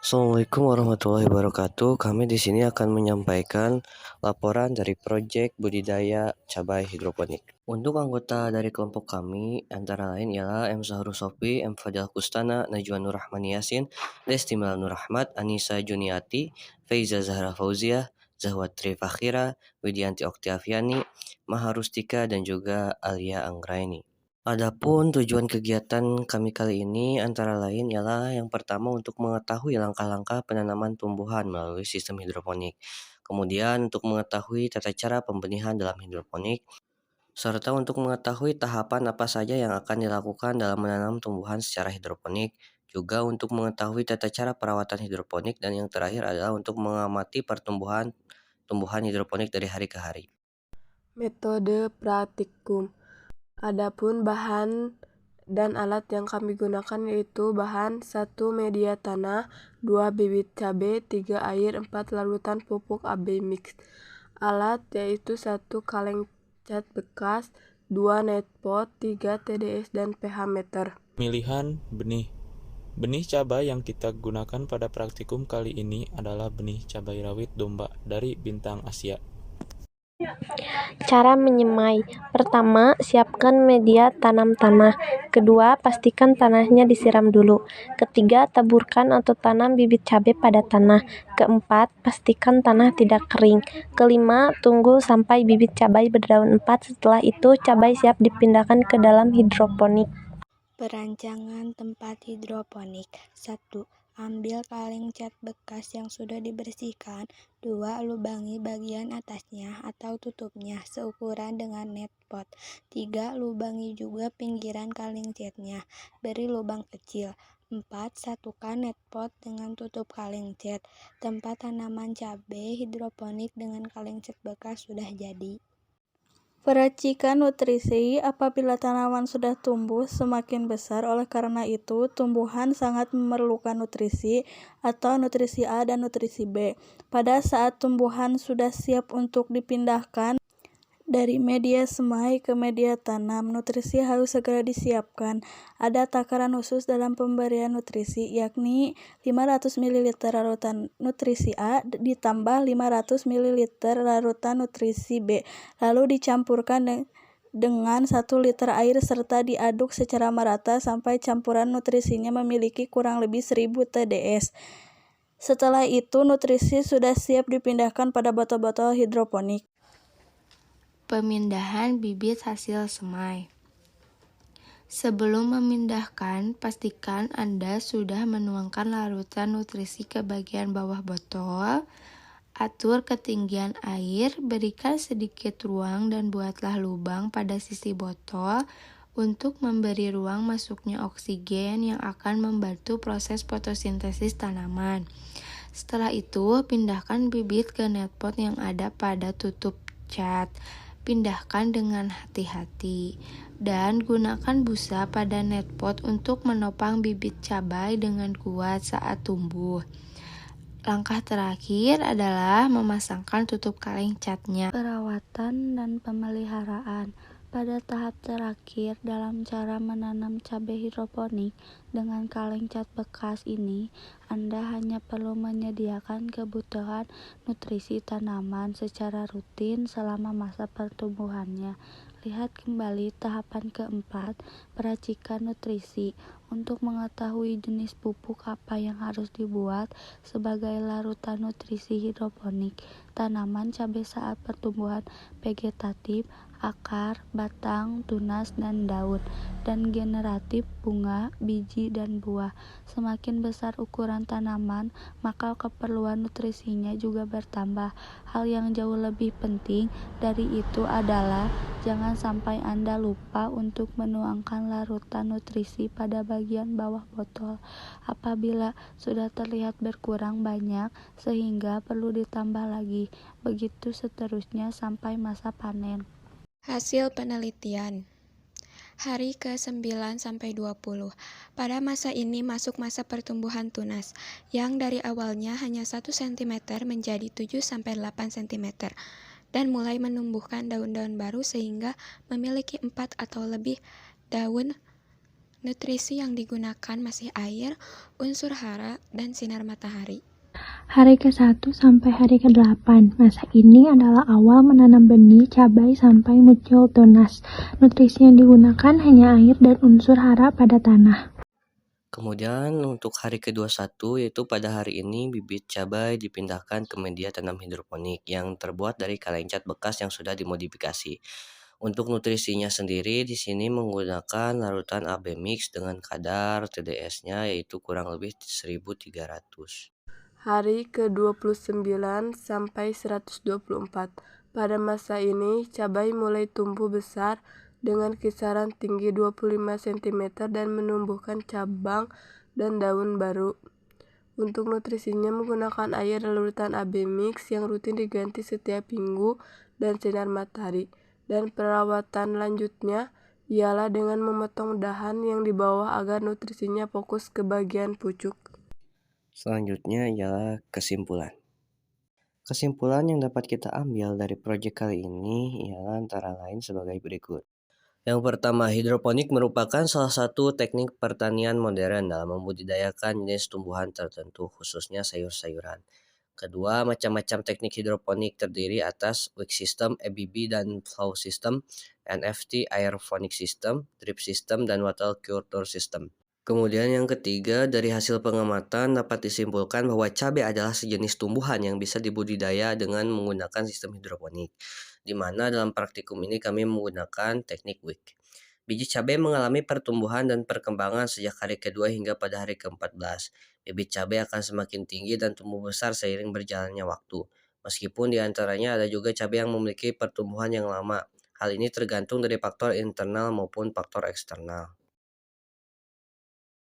Assalamualaikum warahmatullahi wabarakatuh. Kami di sini akan menyampaikan laporan dari proyek budidaya cabai hidroponik. Untuk anggota dari kelompok kami antara lain ialah M. Zahrul Sofi, M. Fadil Kustana, Najwa Nur Rahmani Yasin, Lesti Mal Nur Ahmad, Anissa Juniati, Faiza Zahra Fauziah, Zahwatri Fakhira, Widianti Oktaviani, Maha Rustika, dan juga Alia Anggraini. Adapun tujuan kegiatan kami kali ini antara lain ialah yang pertama untuk mengetahui langkah-langkah penanaman tumbuhan melalui sistem hidroponik. Kemudian untuk mengetahui tata cara pembenihan dalam hidroponik, serta untuk mengetahui tahapan apa saja yang akan dilakukan dalam menanam tumbuhan secara hidroponik, juga untuk mengetahui tata cara perawatan hidroponik, dan yang terakhir adalah untuk mengamati pertumbuhan tumbuhan hidroponik dari hari ke hari. Metode praktikum. Adapun bahan dan alat yang kami gunakan yaitu bahan 1 media tanah, 2 bibit cabai, 3 air, 4 larutan pupuk AB mix. Alat yaitu 1 kaleng cat bekas, 2 netpot, 3 TDS dan pH meter. Pemilihan benih. Benih cabai yang kita gunakan pada praktikum kali ini adalah benih cabai rawit domba dari Bintang Asia. Cara menyemai. Pertama, siapkan media tanam tanah. Kedua, pastikan tanahnya disiram dulu. Ketiga, taburkan atau tanam bibit cabai pada tanah. Keempat, pastikan tanah tidak kering. Kelima, tunggu sampai bibit cabai berdaun 4. Setelah itu, cabai siap dipindahkan ke dalam hidroponik. Perancangan tempat hidroponik. 1. Ambil kaleng cat bekas yang sudah dibersihkan. 2. Lubangi bagian atasnya atau tutupnya seukuran dengan netpot. 3. Lubangi juga pinggiran kaleng catnya. Beri lubang kecil. 4. Satukan netpot dengan tutup kaleng cat. Tempat tanaman cabai hidroponik dengan kaleng cat bekas sudah jadi. Percikan nutrisi. Apabila tanaman sudah tumbuh semakin besar, oleh karena itu tumbuhan sangat memerlukan nutrisi atau nutrisi A dan nutrisi B. Pada saat tumbuhan sudah siap untuk dipindahkan dari media semai ke media tanam, nutrisi harus segera disiapkan. Ada takaran khusus dalam pemberian nutrisi, yakni 500 ml larutan nutrisi A ditambah 500 ml larutan nutrisi B, lalu dicampurkan dengan 1 liter air serta diaduk secara merata sampai campuran nutrisinya memiliki kurang lebih 1000 TDS. Setelah itu, nutrisi sudah siap dipindahkan pada botol-botol hidroponik. Pemindahan bibit hasil semai. Sebelum memindahkan, pastikan Anda sudah menuangkan larutan nutrisi ke bagian bawah botol. Atur ketinggian air, berikan sedikit ruang dan buatlah lubang pada sisi botol untuk memberi ruang masuknya oksigen yang akan membantu proses fotosintesis tanaman. Setelah itu, pindahkan bibit ke netpot yang ada pada tutup cat. Pindahkan dengan hati-hati dan gunakan busa pada netpot untuk menopang bibit cabai dengan kuat saat tumbuh. Langkah terakhir adalah memasangkan tutup kaleng catnya. Perawatan dan pemeliharaan. Pada tahap terakhir dalam cara menanam cabai hidroponik dengan kaleng cat bekas ini, Anda hanya perlu menyediakan kebutuhan nutrisi tanaman secara rutin selama masa pertumbuhannya. Lihat kembali tahapan keempat, peracikan nutrisi. Untuk mengetahui jenis pupuk apa yang harus dibuat sebagai larutan nutrisi hidroponik tanaman cabai saat pertumbuhan vegetatif, akar, batang, tunas, dan daun, dan generatif bunga, biji, dan buah. Semakin besar ukuran tanaman, maka keperluan nutrisinya juga bertambah. Hal yang jauh lebih penting dari itu adalah jangan sampai Anda lupa untuk menuangkan larutan nutrisi pada bagian bawah botol apabila sudah terlihat berkurang banyak sehingga perlu ditambah lagi. Begitu seterusnya sampai masa panen. Hasil penelitian. Hari ke-9-20. Pada masa ini masuk masa pertumbuhan tunas, yang dari awalnya hanya 1 cm menjadi 7-8 cm, dan mulai menumbuhkan daun-daun baru sehingga memiliki 4 atau lebih daun Nutrisi yang digunakan masih air, unsur hara, dan sinar matahari. Hari ke-1 sampai hari ke-8, masa ini adalah awal menanam benih cabai sampai muncul tunas. Nutrisi yang digunakan hanya air dan unsur hara pada tanah. Kemudian untuk hari ke-21 yaitu pada hari ini bibit cabai dipindahkan ke media tanam hidroponik yang terbuat dari kaleng cat bekas yang sudah dimodifikasi. Untuk nutrisinya sendiri di sini menggunakan larutan AB mix dengan kadar TDS-nya yaitu kurang lebih 1300. Hari ke-29 sampai 124. Pada masa ini, cabai mulai tumbuh besar dengan kisaran tinggi 25 cm dan menumbuhkan cabang dan daun baru. Untuk nutrisinya menggunakan air larutan AB mix yang rutin diganti setiap minggu dan sinar matahari. Dan perawatan lanjutnya ialah dengan memotong dahan yang di bawah agar nutrisinya fokus ke bagian pucuk. Selanjutnya ialah kesimpulan. Kesimpulan yang dapat kita ambil dari proyek kali ini ialah antara lain sebagai berikut. Yang pertama, hidroponik merupakan salah satu teknik pertanian modern dalam membudidayakan jenis tumbuhan tertentu, khususnya sayur-sayuran. Kedua, macam-macam teknik hidroponik terdiri atas wick system, EBB dan flow system, NFT, aeroponic system, drip system, dan water culture system. Kemudian yang ketiga, dari hasil pengamatan dapat disimpulkan bahwa cabai adalah sejenis tumbuhan yang bisa dibudidaya dengan menggunakan sistem hidroponik, di mana dalam praktikum ini kami menggunakan teknik wick. Biji cabai mengalami pertumbuhan dan perkembangan sejak hari kedua hingga pada hari ke-14. Bibit cabai akan semakin tinggi dan tumbuh besar seiring berjalannya waktu. Meskipun di antaranya ada juga cabai yang memiliki pertumbuhan yang lama. Hal ini tergantung dari faktor internal maupun faktor eksternal.